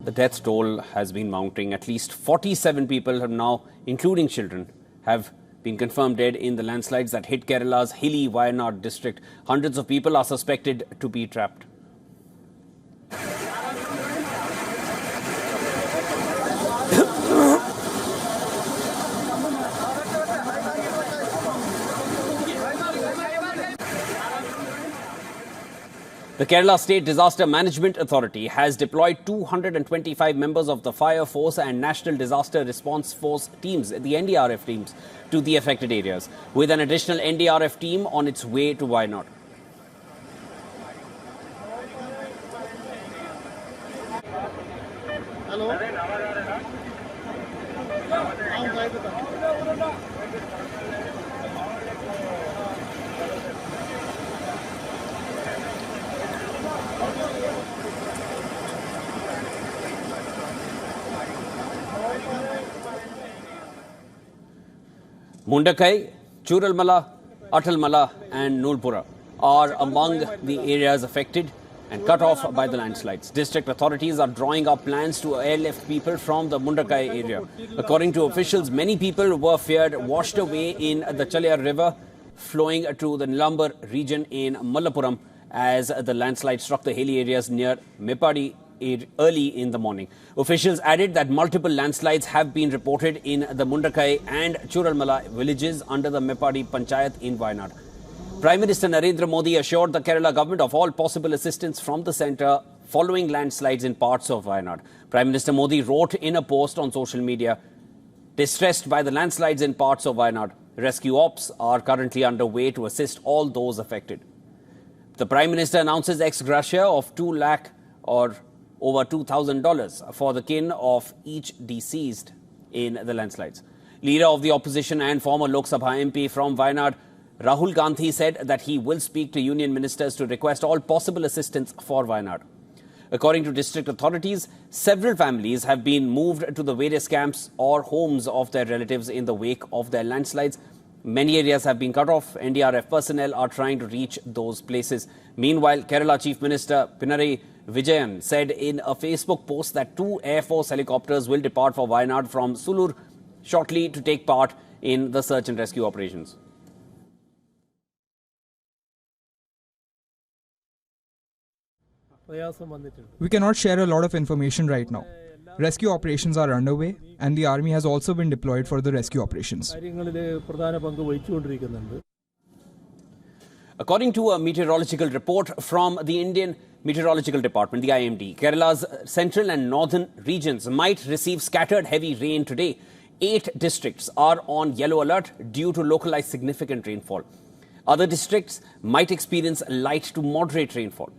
The death toll has been mounting. At least 47 people have now, including children, have been confirmed dead in the landslides that hit Kerala's hilly Wayanad district. Hundreds of people are suspected to be trapped. The Kerala State Disaster Management Authority has deployed 225 members of the Fire Force and National Disaster Response Force teams, the NDRF teams, to the affected areas, with an additional NDRF team on its way to Wayanad. Mundakai, Churalmala, Atalmala and Nulpura are among the areas affected and cut off by the landslides. District authorities are drawing up plans to airlift people from the Mundakai area. According to officials, many people were feared washed away in the Chalayar River flowing to the Nilambar region in Malappuram as the landslide struck the hilly areas near Meppadi early in the morning. Officials added that multiple landslides have been reported in the Mundakai and Churalmala villages under the Meppadi Panchayat in Wayanad. Prime Minister Narendra Modi assured the Kerala government of all possible assistance from the centre following landslides in parts of Wayanad. Prime Minister Modi wrote in a post on social media, distressed by the landslides in parts of Wayanad, rescue ops are currently underway to assist all those affected. The Prime Minister announces ex gratia of 2 lakh or over $2,000 for the kin of each deceased in the landslides. Leader of the opposition and former Lok Sabha MP from Wayanad, Rahul Gandhi, said that he will speak to union ministers to request all possible assistance for Wayanad. According to district authorities, several families have been moved to the various camps or homes of their relatives in the wake of their landslides. Many areas have been cut off. NDRF personnel are trying to reach those places. Meanwhile, Kerala Chief Minister Pinarayi Vijayan said in a Facebook post that 2 Air Force helicopters will depart for Wayanad from Sulur shortly to take part in the search and rescue operations. We cannot share a lot of information right now. Rescue operations are underway and the army has also been deployed for the rescue operations. According to a meteorological report from the Indian Meteorological Department, the IMD, Kerala's central and northern regions might receive scattered heavy rain today. 8 districts are on yellow alert due to localized significant rainfall. Other districts might experience light to moderate rainfall.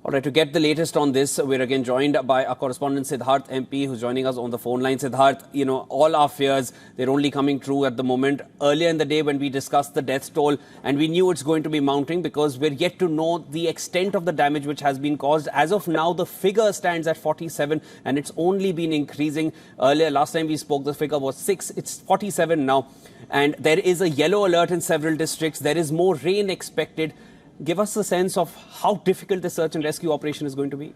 All right, to get the latest on this, we're again joined by our correspondent Siddharth MP, who's joining us on the phone line. Siddharth, all our fears, they're only coming true at the moment. Earlier in the day when we discussed the death toll, and we knew it's going to be mounting because we're yet to know the extent of the damage which has been caused. As of now, the figure stands at 47 and it's only been increasing. Earlier, last time we spoke, the figure was 6. It's 47 now. And there is a yellow alert in several districts. There is more rain expected. Give us a sense of how difficult the search and rescue operation is going to be.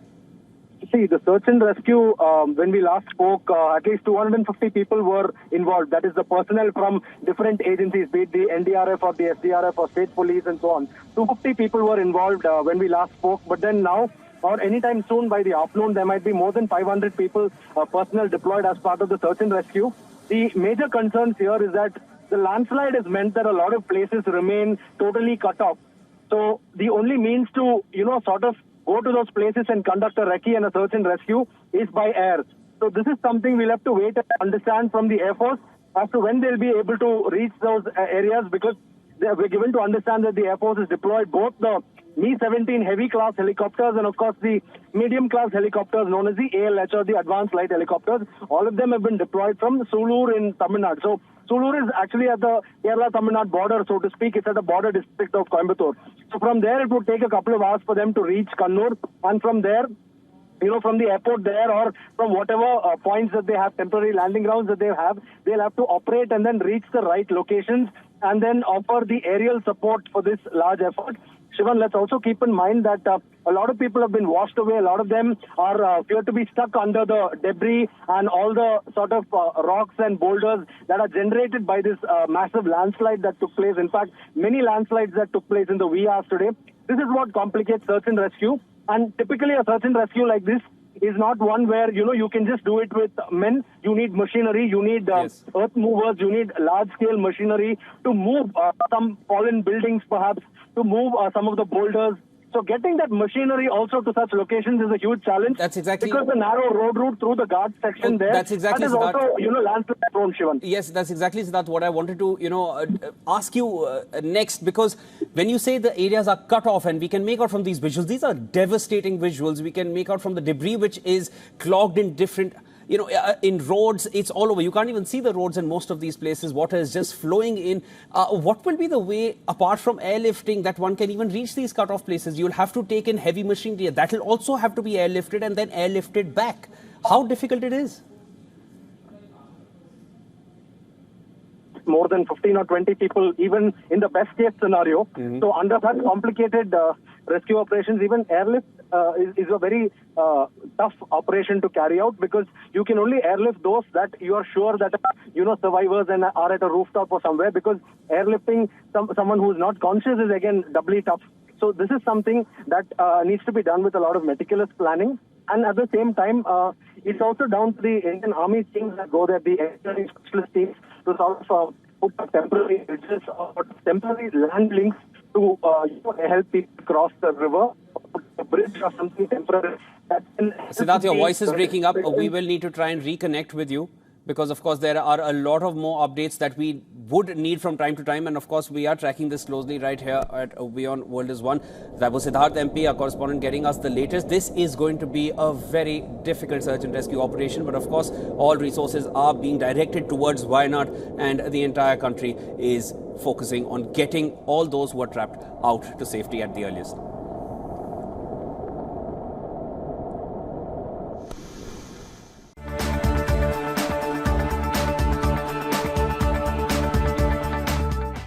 See, the search and rescue, when we last spoke, at least 250 people were involved. That is the personnel from different agencies, be it the NDRF or the SDRF or state police and so on. 250 people were involved when we last spoke. But then now, or anytime soon by the afternoon, there might be more than 500 people, personnel deployed as part of the search and rescue. The major concerns here is that the landslide has meant that a lot of places remain totally cut off. So the only means to, sort of go to those places and conduct a recce and a search and rescue is by air. So this is something we'll have to wait and understand from the Air Force as to when they'll be able to reach those areas, because we're given to understand that the Air Force has deployed both the Mi-17 heavy class helicopters and of course the medium class helicopters known as the ALH or the advanced light helicopters. All of them have been deployed from Sulur in Tamil Nadu. So Sulur is actually at the Kerala-Tamil Nadu border, so to speak. It's at the border district of Coimbatore. So from there, it would take a couple of hours for them to reach Kannur. And from there, from the airport there or from whatever points that they have, temporary landing grounds that they have, they'll have to operate and then reach the right locations and then offer the aerial support for this large effort. Shivan, let's also keep in mind that a lot of people have been washed away. A lot of them are feared to be stuck under the debris and all the sort of rocks and boulders that are generated by this massive landslide that took place. In fact, many landslides that took place in the wee hours today. This is what complicates search and rescue. And typically a search and rescue like this is not one where, you can just do it with men. You need machinery, you need earth movers, you need large-scale machinery to move some fallen buildings perhaps, to move some of the boulders. So getting that machinery also to such locations is a huge challenge. That's exactly... Because the narrow road route through the Ghats section there, that's exactly, that is also, landslide prone, Shivan. Yes, that's exactly, Siddharth, what I wanted to, ask you next. Because when you say the areas are cut off, and we can make out from these visuals, these are devastating visuals. We can make out from the debris which is clogged in different... in roads, it's all over. You can't even see the roads in most of these places. Water is just flowing in. What will be the way, apart from airlifting, that one can even reach these cut-off places? You'll have to take in heavy machinery. That will also have to be airlifted and then airlifted back. How difficult it is? More than 15 or 20 people, even in the best case scenario. So under such complicated rescue operations, even airlift is a very tough operation to carry out, because you can only airlift those that you are sure that survivors and are at a rooftop or somewhere, because airlifting someone who is not conscious is again doubly tough. So this is something that needs to be done with a lot of meticulous planning. And at the same time, it's also down to the Indian Army teams that go there, the engineering specialist teams, to sort of put up temporary bridges or temporary land links to help people cross the river, put a bridge or something temporary. Siddharth, your voice is breaking up. We will need to try and reconnect with you, because of course there are a lot of more updates that we would need from time to time, and of course we are tracking this closely right here at WION World is One. That was Siddharth MP, our correspondent, getting us the latest. This is going to be a very difficult search and rescue operation, but of course all resources are being directed towards Wayanad, and the entire country is focusing on getting all those who are trapped out to safety at the earliest.